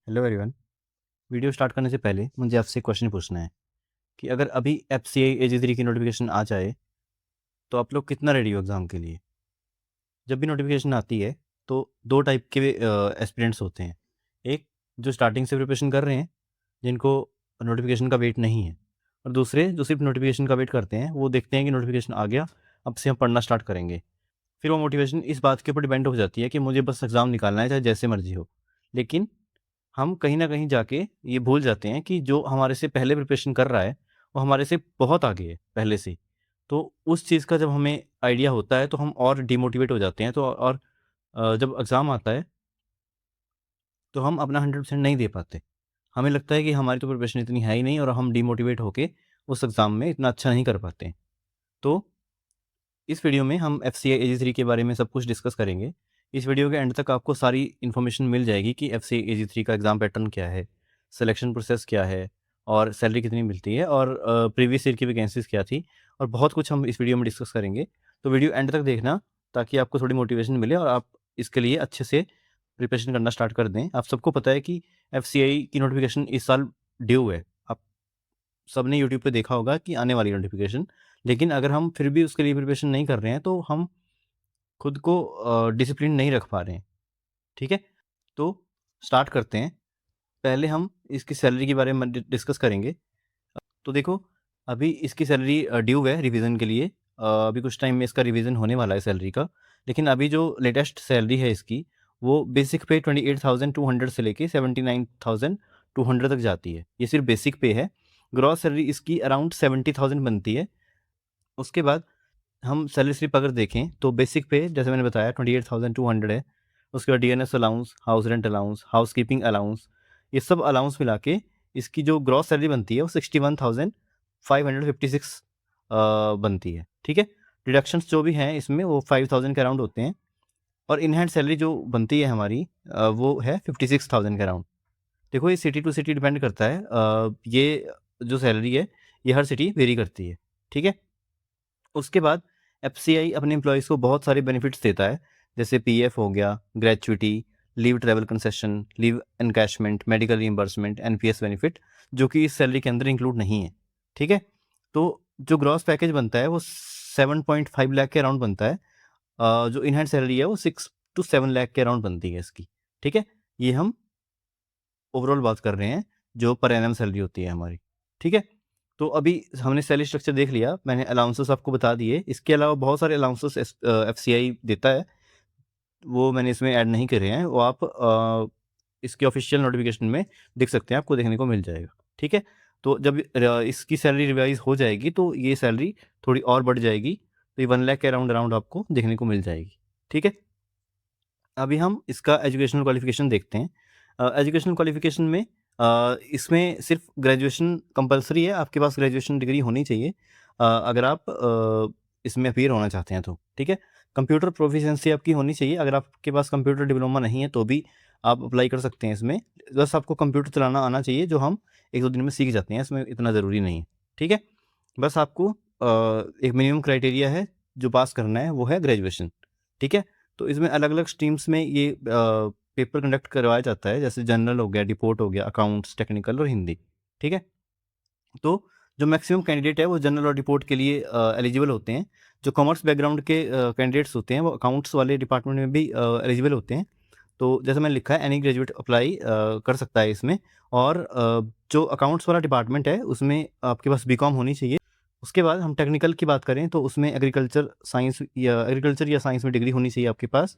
Hello everyone. Video start करने से पहले मुझे आपसे एक क्वेश्चन पूछना है कि अगर अभी एफसीआई एजी3 की नोटिफिकेशन आ जाए तो आप लोग कितना रेडी हो एग्ज़ाम के लिए। जब भी नोटिफिकेशन आती है तो दो टाइप के एस्पिरेंट्स होते हैं। एक जो स्टार्टिंग से प्रिपरेशन कर रहे हैं, जिनको नोटिफिकेशन का वेट नहीं है, और दूसरे जो सिर्फ नोटिफिकेशन का वेट करते हैं। वो देखते हैं कि नोटिफिकेशन आ गया, अब से हम पढ़ना स्टार्ट करेंगे। फिर वो मोटिवेशन इस बात के ऊपर डिपेंड हो जाती है कि मुझे बस एग्ज़ाम निकालना है, चाहे जैसे मर्जी हो। लेकिन हम कहीं न कहीं जाके ये भूल जाते हैं कि जो हमारे से पहले प्रिपरेशन कर रहा है, वो हमारे से बहुत आगे है पहले से ही। तो उस चीज़ का जब हमें आइडिया होता है तो हम और डिमोटिवेट हो जाते हैं। तो और जब एग्ज़ाम आता है तो हम अपना 100% नहीं दे पाते। हमें लगता है कि हमारी तो प्रिपरेशन इतनी है ही नहीं, और हम डिमोटिवेट होके उस एग्ज़ाम में इतना अच्छा नहीं कर पाते हैं। तो इस वीडियो में हम एफसीआई एजी3 के बारे में सब कुछ डिस्कस करेंगे। इस वीडियो के एंड तक आपको सारी इन्फॉर्मेशन मिल जाएगी कि एफसीआई एजी3 का एग्ज़ाम पैटर्न क्या है, सिलेक्शन प्रोसेस क्या है, और सैलरी कितनी मिलती है, और प्रीवियस ईयर की वैकेंसीज़ क्या थी, और बहुत कुछ हम इस वीडियो में डिस्कस करेंगे। तो वीडियो एंड तक देखना, ताकि आपको थोड़ी मोटिवेशन मिले और आप इसके लिए अच्छे से प्रिपरेशन करना स्टार्ट कर दें। आप सबको पता है कि एफसीआई की नोटिफिकेशन इस साल ड्यू है। आप सबने यूट्यूब पे देखा होगा कि आने वाली नोटिफिकेशन। लेकिन अगर हम फिर भी उसके लिए प्रिपरेशन नहीं कर रहे हैं तो हम खुद को डिसिप्लिन नहीं रख पा रहे हैं। ठीक है? तो स्टार्ट करते हैं। पहले हम इसकी सैलरी के बारे में डिस्कस करेंगे। तो देखो, अभी इसकी सैलरी ड्यू है रिवीजन के लिए। अभी कुछ टाइम में इसका रिवीजन होने वाला है सैलरी का। लेकिन अभी जो लेटेस्ट सैलरी है इसकी, वो बेसिक पे 28,200 से लेके 79,200 तक जाती है। ये सिर्फ बेसिक पे है। ग्रॉस सैलरी इसकी अराउंड 70,000 बनती है। उसके बाद हम सैलरी स्लिप अगर देखें तो बेसिक पे जैसे मैंने बताया 28,200 है। उसके बाद DNS allowance, house rent allowance, house keeping allowance, ये सब अलाउंस मिला के इसकी जो ग्रॉस सैलरी बनती है वो 61,556 बनती है। ठीक है? डिडक्शंस जो भी हैं इसमें वो 5,000 के अराउंड होते हैं, और इन हैंड सैलरी जो बनती है हमारी वो है 56,000 के अराउंड। देखो, ये सिटी टू सिटी डिपेंड करता है। ये जो सैलरी है ये हर सिटी वेरी करती है। ठीक है? उसके बाद एफसीआई अपने एम्प्लॉयज़ को बहुत सारे बेनिफिट्स देता है, जैसे पीएफ हो गया, gratuity, leave travel concession, leave encashment, medical reimbursement, NPS benefit, जो कि इस सैलरी के अंदर इंक्लूड नहीं है। ठीक है? तो जो ग्रॉस पैकेज बनता है वो 7.5 लाख के अराउंड बनता है। जो इन हैंड सैलरी है वो 6 टू 7 लाख के अराउंड बनती है इसकी। ठीक है? ये हम ओवरऑल बात कर रहे हैं जो पर एनम सैलरी होती है हमारी। ठीक है? तो अभी हमने सैलरी स्ट्रक्चर देख लिया, मैंने अलाउंसेस आपको बता दिए। इसके अलावा बहुत सारे अलाउंसेस एफसीआई देता है, वो मैंने इसमें ऐड नहीं करे हैं। वो आप इसके ऑफिशियल नोटिफिकेशन में देख सकते हैं, आपको देखने को मिल जाएगा। ठीक है? तो जब इसकी सैलरी रिवाइज हो जाएगी तो ये सैलरी थोड़ी और बढ़ जाएगी, तो ये 1 लाख के अराउंड अराउंड आपको देखने को मिल जाएगी। ठीक है? अभी हम इसका एजुकेशनल क्वालिफिकेशन देखते हैं। एजुकेशनल क्वालिफिकेशन में इसमें सिर्फ ग्रेजुएशन कंपलसरी है, आपके पास ग्रेजुएशन डिग्री होनी चाहिए अगर आप इसमें अपीयर होना चाहते हैं तो। ठीक है? कंप्यूटर प्रोफिशिएंसी आपकी होनी चाहिए। अगर आपके पास कंप्यूटर डिप्लोमा नहीं है तो भी आप अप्लाई कर सकते हैं इसमें। बस आपको कंप्यूटर चलाना आना चाहिए, जो हम 1-2 दिन में सीख जाते हैं, इसमें इतना ज़रूरी नहीं है। ठीक है? बस आपको एक मिनिमम क्राइटेरिया है जो पास करना है, वो है ग्रेजुएशन। ठीक है? तो इसमें अलग-अलग स्ट्रीम्स में ये पेपर कंडक्ट करवाया जाता है, जैसे जनरल हो गया, रिपोर्ट हो गया, अकाउंट्स, टेक्निकल और हिंदी। ठीक है? तो जो मैक्सिमम कैंडिडेट है वो जनरल और रिपोर्ट के लिए एलिजिबल होते हैं। जो कॉमर्स बैकग्राउंड के कैंडिडेट्स होते हैं वो अकाउंट्स वाले डिपार्टमेंट में भी एलिजिबल होते हैं। तो जैसे मैंने लिखा है, एनी ग्रेजुएट अप्लाई कर सकता है इसमें। और जो अकाउंट्स वाला डिपार्टमेंट है उसमें आपके पास बीकॉम होनी चाहिए। उसके बाद हम टेक्निकल की बात करें तो उसमें एग्रीकल्चर या साइंस में डिग्री होनी चाहिए आपके पास,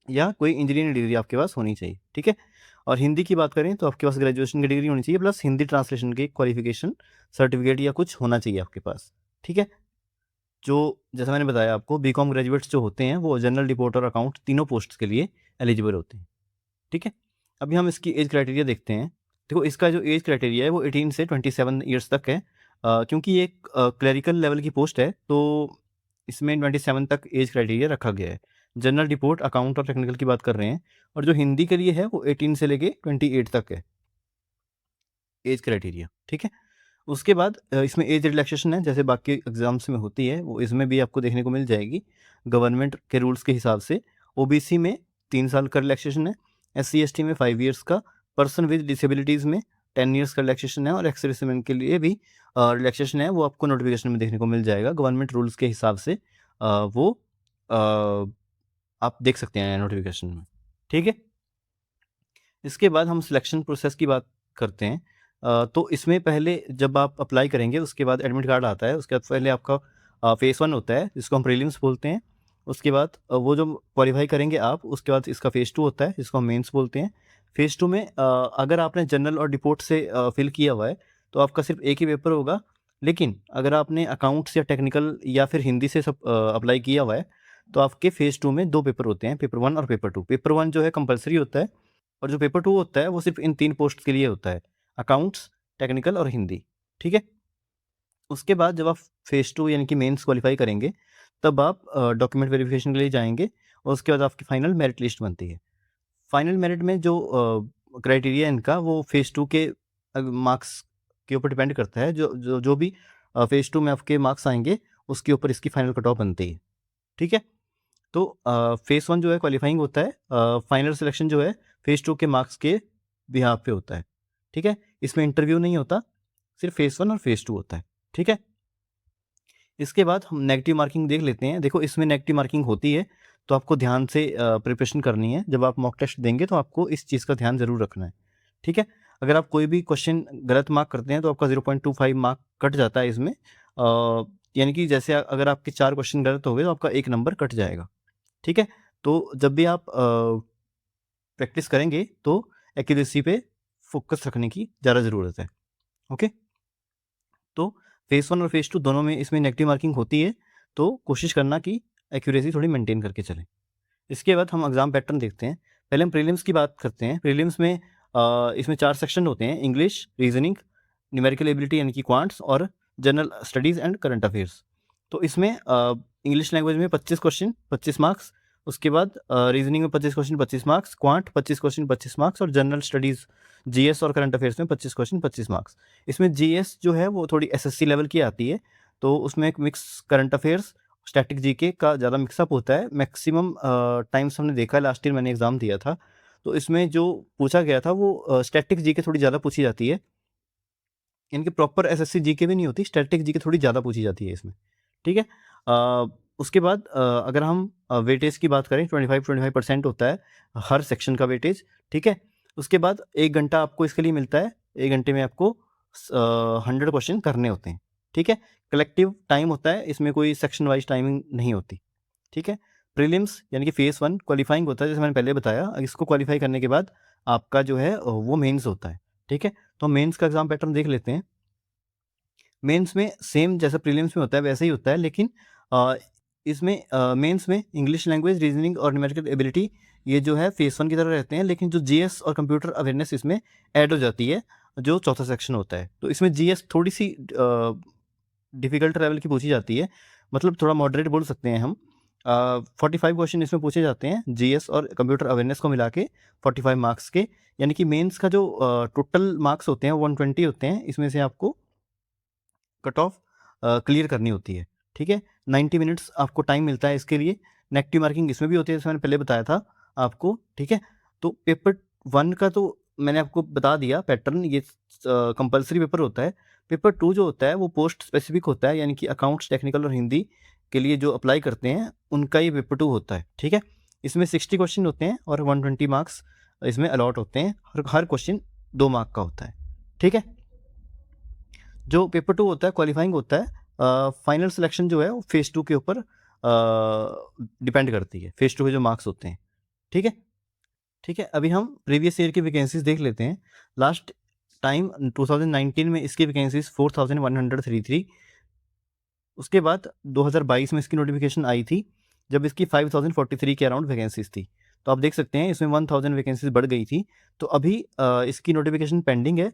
या कोई इंजीनियरिंग डिग्री आपके पास होनी चाहिए। ठीक है? और हिंदी की बात करें तो आपके पास ग्रेजुएशन की डिग्री होनी चाहिए, प्लस हिंदी ट्रांसलेशन की क्वालिफिकेशन सर्टिफिकेट या कुछ होना चाहिए आपके पास। ठीक है? जो जैसा मैंने बताया आपको, बीकॉम ग्रेजुएट्स जो होते हैं वो जनरल, रिपोर्ट और अकाउंट तीनों पोस्ट्स के लिए एलिजिबल होते हैं। ठीक है? अभी हम इसकी एज क्राइटेरिया देखते हैं। देखो, इसका जो एज क्राइटेरिया है वो 18 से 27 ईयर्स तक है। क्योंकि ये एक क्लरिकल लेवल की पोस्ट है, तो इसमें 27 तक एज क्राइटेरिया रखा गया है। जनरल, रिपोर्ट, अकाउंट और टेक्निकल की बात कर रहे हैं, और जो हिंदी के लिए है वो 18 से लेके 28 तक है एज क्राइटेरिया। ठीक है? उसके बाद इसमें एज रिलैक्सेशन है, जैसे बाकी एग्जाम्स में होती है, वो इसमें भी आपको देखने को मिल जाएगी गवर्नमेंट के रूल्स के हिसाब से। ओबीसी में 3 साल का रिलैक्सेशन है, एससी एसटी में 5 ईयर्स का, पर्सन विद डिसेबिलिटीज़ में 10 ईयर्स का रिलैक्सेशन है, और एक्स सर्विसमैन के लिए भी रिलैक्सेशन है, वो आपको नोटिफिकेशन में देखने को मिल जाएगा। गवर्नमेंट रूल्स के हिसाब से वो आप देख सकते हैं नोटिफिकेशन में, ठीक है। इसके बाद हम सिलेक्शन प्रोसेस की बात करते हैं। तो इसमें पहले जब आप अप्लाई करेंगे उसके बाद एडमिट कार्ड आता है, उसके बाद पहले आपका फेज़ 1 होता है जिसको हम प्रीलिम्स बोलते हैं। उसके बाद वो जो क्वालिफाई करेंगे आप, उसके बाद इसका फेज़ 2 होता है जिसको हम मेंस बोलते हैं। फेज़ 2 में अगर आपने जनरल और डिपोर्ट से फिल किया हुआ है तो आपका सिर्फ एक ही पेपर होगा। लेकिन अगर आपने अकाउंट्स या टेक्निकल या फिर हिंदी से सब अप्लाई किया हुआ है तो आपके फेज़ 2 में 2 पेपर होते हैं, पेपर 1 और पेपर 2। पेपर 1 जो है कंपल्सरी होता है, और जो पेपर 2 होता है वो सिर्फ इन 3 पोस्ट के लिए होता है, अकाउंट्स, टेक्निकल और हिंदी, ठीक है। उसके बाद जब आप फेज़ 2 यानी कि मेंस क्वालिफाई करेंगे तब आप डॉक्यूमेंट वेरिफिकेशन के लिए जाएँगे, और उसके बाद आपकी फाइनल मेरिट लिस्ट बनती है। फाइनल मेरिट में जो क्राइटेरिया इनका वो फेज़ 2 के मार्क्स के ऊपर डिपेंड करता है। जो भी फेज़ 2 में आपके मार्क्स आएँगे उसके ऊपर इसकी फाइनल कट ऑफ बनती है, ठीक है। तो फेज़ 1 जो है क्वालिफाइंग होता है, फाइनल सिलेक्शन जो है फेज़ 2 के मार्क्स के बिहाफ पे होता है, ठीक है। इसमें इंटरव्यू नहीं होता, सिर्फ फेज़ 1 और फेज़ 2 होता है, ठीक है। इसके बाद हम नेगेटिव मार्किंग देख लेते हैं। देखो इसमें नेगेटिव मार्किंग होती है तो आपको ध्यान से प्रिपरेशन करनी है। जब आप मॉक टेस्ट देंगे तो आपको इस चीज़ का ध्यान ज़रूर रखना है, ठीक है। अगर आप कोई भी क्वेश्चन गलत मार्क करते हैं तो आपका 0.25 मार्क कट जाता है इसमें। यानी कि जैसे अगर आपके 4 क्वेश्चन गलत हो गए तो आपका 1 नंबर कट जाएगा, ठीक है। तो जब भी आप प्रैक्टिस करेंगे तो एक्यूरेसी पे फोकस रखने की ज़्यादा ज़रूरत है, ओके। तो फेज़ 1 और फेज़ 2 दोनों में इसमें नेगेटिव मार्किंग होती है, तो कोशिश करना कि एक्यूरेसी थोड़ी मेंटेन करके चलें। इसके बाद हम एग्ज़ाम पैटर्न देखते हैं। पहले हम प्रीलिम्स की बात करते हैं। प्रीलिम्स में इसमें 4 सेक्शन होते हैं, इंग्लिश, रीजनिंग, न्यूमेरिकल एबिलिटी यानी कि क्वांट्स, और general studies and current affairs. तो इसमें इंग्लिश लैंग्वेज में 25 क्वेश्चन 25 मार्क्स, उसके बाद रीजनिंग में 25 question 25 marks, quant 25 question 25 marks, और जनरल स्टडीज़ जीएस और करंट अफेयर्स में 25 क्वेश्चन 25 मार्क्स। इसमें जीएस जो है वो थोड़ी एसएससी लेवल की आती है, तो उसमें एक mix current affairs, static GK का ज़्यादा मिक्सअप होता है। मैक्सिमम टाइम्स हमने देखा है, लास्ट ईयर मैंने एग्ज़ाम दिया था, तो इसमें जो पूछा गया था वो स्टैटिक जीके थोड़ी ज़्यादा पूछी जाती है। इनकी प्रॉपर एसएससी जीके भी नहीं होती, स्टैटिक जीके थोड़ी ज़्यादा पूछी जाती है इसमें, ठीक है। उसके बाद अगर हम वेटेज की बात करें 25% होता है हर सेक्शन का वेटेज, ठीक है। उसके बाद 1 घंटा आपको इसके लिए मिलता है, 1 घंटे में आपको 100 क्वेश्चन करने होते हैं, ठीक है। कलेक्टिव टाइम होता है, इसमें कोई सेक्शन वाइज टाइमिंग नहीं होती, ठीक है। प्रीलिम्स यानी कि फेज़ 1 क्वालिफाइंग होता है, जैसे मैंने पहले बताया। इसको क्वालिफाई करने के बाद आपका जो है वो मेंस होता है, ठीक है। तो मेंस का एग्ज़ाम पैटर्न देख लेते हैं। मेंस में सेम जैसा प्रीलिम्स में होता है वैसे ही होता है, लेकिन इसमें मेंस में इंग्लिश लैंग्वेज, रीजनिंग और न्यूमेरिकल एबिलिटी ये जो है फेज़ 1 की तरह रहते हैं, लेकिन जो जीएस और कंप्यूटर अवेयरनेस इसमें ऐड हो जाती है, जो चौथा सेक्शन होता है। तो इसमें जीएस थोड़ी सी डिफ़िकल्ट लेवल की पूछी जाती है, मतलब थोड़ा मॉडरेट बोल सकते हैं हम। 45 क्वेश्चन इसमें पूछे जाते हैं जीएस और कंप्यूटर अवेयरनेस को मिला के 45 मार्क्स के, यानी कि मेंस का जो टोटल मार्क्स होते हैं 120 होते हैं, इसमें से आपको कट ऑफ क्लियर करनी होती है, ठीक है। 90 मिनट्स आपको टाइम मिलता है इसके लिए। नेगेटिव मार्किंग इसमें भी होती है, जैसे मैंने पहले बताया था आपको, ठीक है। तो पेपर 1 का तो मैंने आपको बता दिया पैटर्न, ये कंपल्सरी पेपर होता है। पेपर 2 जो होता है वो पोस्ट स्पेसिफिक होता है, यानी कि अकाउंट्स, टेक्निकल और हिंदी के लिए जो अप्लाई करते हैं उनका ये पेपर 2 होता है, ठीक है। इसमें 60 क्वेश्चन होते हैं और 120 मार्क्स इसमें अलॉट होते हैं। हर क्वेश्चन 2 मार्क का होता है, ठीक है। जो पेपर 2 होता है क्वालिफाइंग होता है, फाइनल सिलेक्शन जो है वो फेज़ 2 के ऊपर डिपेंड करती है, फेज़ 2 के जो मार्क्स होते हैं, ठीक है। ठीक है, अभी हम प्रीवियस ईयर की वैकेंसीज देख लेते हैं। लास्ट टाइम 2019 में इसकी वैकेंसीज 4133। उसके बाद 2022 में इसकी नोटिफिकेशन आई थी, जब इसकी 5043 के अराउंड वैकेंसीज थी। तो आप देख सकते हैं इसमें 1000 वैकेंसीज बढ़ गई थी। तो अभी इसकी नोटिफिकेशन पेंडिंग है,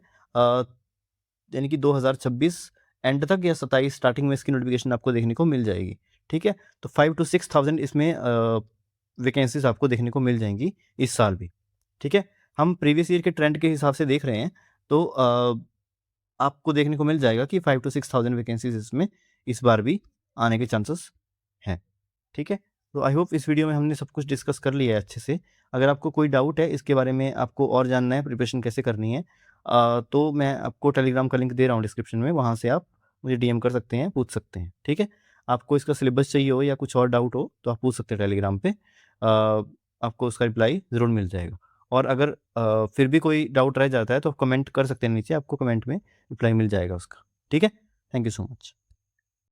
यानी कि 2026 एंड तक या 27 स्टार्टिंग में इसकी नोटिफिकेशन आपको देखने को मिल जाएगी, ठीक है। तो 5 to 6,000 इसमें वैकेंसीज आपको देखने को मिल जाएंगी इस साल भी, ठीक है। हम प्रीवियस ईयर के ट्रेंड के हिसाब से देख रहे हैं, तो आपको देखने को मिल जाएगा कि 5 to 6,000 वैकेंसीज इसमें इस बार भी आने के चांसेस हैं, ठीक है। तो आई होप इस वीडियो में हमने सब कुछ डिस्कस कर लिया है अच्छे से। अगर आपको कोई डाउट है इसके बारे में, आपको और जानना है प्रिपरेशन कैसे करनी है, तो मैं आपको टेलीग्राम का लिंक दे रहा हूँ डिस्क्रिप्शन में, वहाँ से आप मुझे डीएम कर सकते हैं, पूछ सकते हैं, ठीक है। आपको इसका सिलेबस चाहिए हो या कुछ और डाउट हो तो आप पूछ सकते हैं टेलीग्राम पे, आपको उसका रिप्लाई ज़रूर मिल जाएगा। और अगर फिर भी कोई डाउट रह जाता है तो आप कमेंट कर सकते हैं नीचे, आपको कमेंट में रिप्लाई मिल जाएगा उसका, ठीक है। Thank you so much.